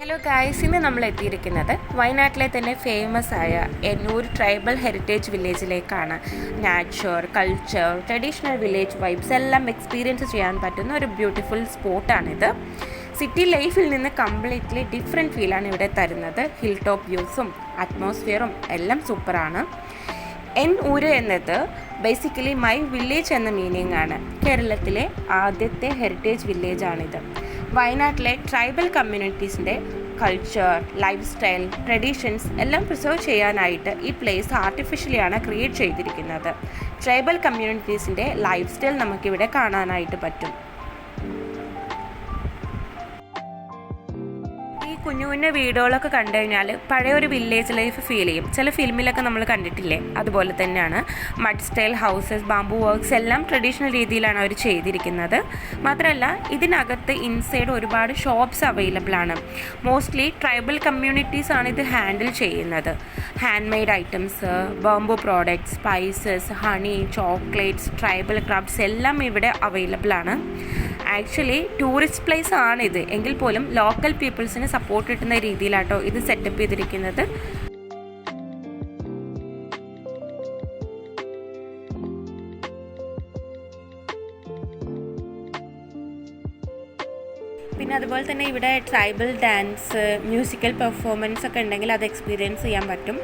Hello guys, ഇന്ന് നമ്മൾ എത്തിയിരിക്കുന്നത് വയനാട്ടിലെ തന്നെ ഫേമസ് ആയ എന്നൂർ ട്രൈബൽ ഹെറിറ്റേജ് വില്ലേജിലേക്കാണ്. Nature, culture, traditional village vibes എല്ലാം എക്സ്പീരിയൻസ് ചെയ്യാൻ പറ്റുന്ന ഒരു ബ്യൂട്ടിഫുൾ സ്പോട്ടാണിത്. സിറ്റി ലൈഫിൽ നിന്ന് കംപ്ലീറ്റ്ലി ഡിഫറെൻറ്റ് ഫീലാണ് ഇവിടെ തരുന്നത്. ഹിൽ ടോപ്പ് വ്യൂസും അറ്റ്മോസ്ഫിയറും എല്ലാം സൂപ്പറാണ്. എന്നൂര് എന്നത് ബേസിക്കലി മൈ വില്ലേജ് എന്ന മീനിങ് ആണ്. കേരളത്തിലെ ആദ്യത്തെ ഹെറിറ്റേജ് വില്ലേജാണിത്. വയനാട്ടിലെ ട്രൈബൽ കമ്മ്യൂണിറ്റീസിൻ്റെ കൾച്ചർ, ലൈഫ് സ്റ്റൈൽ, ട്രഡീഷൻസ് എല്ലാം പ്രിസർവ് ചെയ്യാനായിട്ട് ഈ പ്ലേസ് ആർട്ടിഫിഷ്യലിയാണ് ക്രിയേറ്റ് ചെയ്തിരിക്കുന്നത്. ട്രൈബൽ കമ്മ്യൂണിറ്റീസിൻ്റെ ലൈഫ് സ്റ്റൈൽ നമുക്കിവിടെ കാണാനായിട്ട് പറ്റും. കുഞ്ഞു കുഞ്ഞു വീടുകളൊക്കെ കണ്ടു കഴിഞ്ഞാൽ പഴയ ഒരു വില്ലേജ് ലൈഫ് ഫീൽ ചെയ്യും. ചില ഫിലിമിലൊക്കെ നമ്മൾ കണ്ടിട്ടില്ലേ, അതുപോലെ തന്നെയാണ്. Mud style houses, bamboo works എല്ലാം ട്രഡീഷണൽ രീതിയിലാണ് അവർ ചെയ്തിരിക്കുന്നത്. മാത്രമല്ല ഇതിനകത്ത് ഇൻസൈഡ് ഒരുപാട് ഷോപ്സ് അവൈലബിൾ ആണ്. മോസ്റ്റ്ലി ട്രൈബൽ കമ്മ്യൂണിറ്റീസ് ആണ് ഇത് ഹാൻഡിൽ ചെയ്യുന്നത്. Hand made items, bamboo products, spices, honey, chocolates, tribal crafts എല്ലാം ഇവിടെ അവൈലബിൾ ആണ്. ആക്ച്വലി ടൂറിസ്റ്റ് പ്ലേസ് ആണിത്, എങ്കിൽ പോലും ലോക്കൽ പീപ്പിൾസിന് സപ്പോർട്ട് കിട്ടുന്ന രീതിയിലാട്ടോ ഇത് സെറ്റപ്പ് ചെയ്തിരിക്കുന്നത്. പിന്നെ അതുപോലെ തന്നെ ഇവിടെ ട്രൈബൽ ഡാൻസ്, മ്യൂസിക്കൽ പെർഫോമൻസ് ഒക്കെ ഉണ്ടെങ്കിൽ അത് എക്സ്പീരിയൻസ് ചെയ്യാൻ പറ്റും.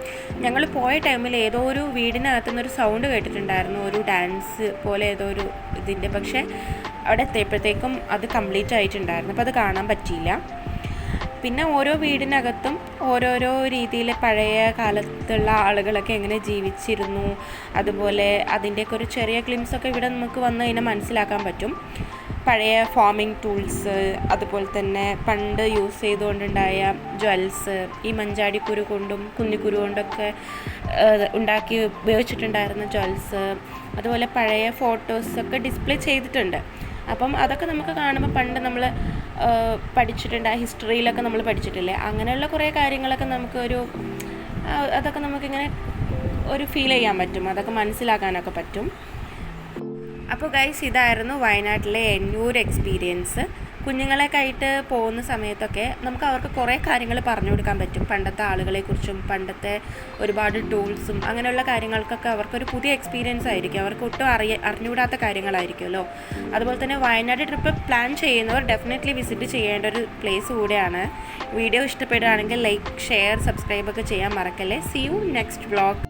ഞങ്ങൾ പോയ ടൈമിൽ ഏതോ ഒരു വീടിനകത്തുനിന്നൊരു സൗണ്ട് കേട്ടിട്ടുണ്ടായിരുന്നു, ഒരു ഡാൻസ് പോലെ ഏതോ ഒരു ഇതിൻ്റെ. പക്ഷേ അവിടെ എത്തിയപ്പോഴത്തേക്കും അത് കംപ്ലീറ്റ് ആയിട്ടുണ്ടായിരുന്നു, അപ്പോൾ അത് കാണാൻ പറ്റിയില്ല. പിന്നെ ഓരോ വീടിനകത്തും ഓരോരോ രീതിയിൽ പഴയ കാലത്തുള്ള ആളുകളൊക്കെ എങ്ങനെ ജീവിച്ചിരുന്നു, അതുപോലെ അതിൻ്റെയൊക്കെ ഒരു ചെറിയ ഗ്ലിംസൊക്കെ ഇവിടെ നമുക്ക് വന്ന് കഴിഞ്ഞാൽ മനസ്സിലാക്കാൻ പറ്റും. പഴയ ഫാമിംഗ് ടൂൾസ്, അതുപോലെ തന്നെ പണ്ട് യൂസ് ചെയ്തുകൊണ്ടുണ്ടായ ജ്വൽസ്, ഈ മഞ്ചാടിക്കുരു കൊണ്ടും കുന്നിക്കുരു കൊണ്ടൊക്കെ ഉണ്ടാക്കി ഉപയോഗിച്ചിട്ടുണ്ടായിരുന്ന ജ്വൽസ്, അതുപോലെ പഴയ ഫോട്ടോസൊക്കെ ഡിസ്പ്ലേ ചെയ്തിട്ടുണ്ട്. അപ്പം അതൊക്കെ നമുക്ക് കാണുമ്പോൾ പണ്ട് നമ്മൾ പഠിച്ചിട്ടുണ്ട്, ആ ഹിസ്റ്ററിയിലൊക്കെ നമ്മൾ പഠിച്ചിട്ടില്ലേ, അങ്ങനെയുള്ള കുറേ കാര്യങ്ങളൊക്കെ അതൊക്കെ നമുക്കിങ്ങനെ ഒരു ഫീൽ ചെയ്യാൻ പറ്റും, അതൊക്കെ മനസ്സിലാക്കാനൊക്കെ പറ്റും. അപ്പോൾ ഗൈസ്, ഇതായിരുന്നു വയനാട്ടിലെ എന്നൂർ എക്സ്പീരിയൻസ്. കുഞ്ഞുങ്ങളൊക്കെ ആയിട്ട് പോകുന്ന സമയത്തൊക്കെ നമുക്ക് അവർക്ക് കുറേ കാര്യങ്ങൾ പറഞ്ഞു കൊടുക്കാൻ പറ്റും. പണ്ടത്തെ ആളുകളെക്കുറിച്ചും പണ്ടത്തെ ഒരുപാട് ടൂൾസും അങ്ങനെയുള്ള കാര്യങ്ങൾക്കൊക്കെ അവർക്കൊരു പുതിയ എക്സ്പീരിയൻസ് ആയിരിക്കും. അവർക്ക് ഒട്ടും അറിഞ്ഞുകൂടാത്ത കാര്യങ്ങളായിരിക്കുമല്ലോ. അതുപോലെ തന്നെ വയനാട് ട്രിപ്പ് പ്ലാൻ ചെയ്യുന്നവർ ഡെഫിനറ്റ്ലി വിസിറ്റ് ചെയ്യേണ്ട ഒരു പ്ലേസ് കൂടെയാണ്. വീഡിയോ ഇഷ്ടപ്പെടുകയാണെങ്കിൽ ലൈക്ക്, ഷെയർ, സബ്സ്ക്രൈബ് ഒക്കെ ചെയ്യാൻ മറക്കല്ലേ. See you next vlog.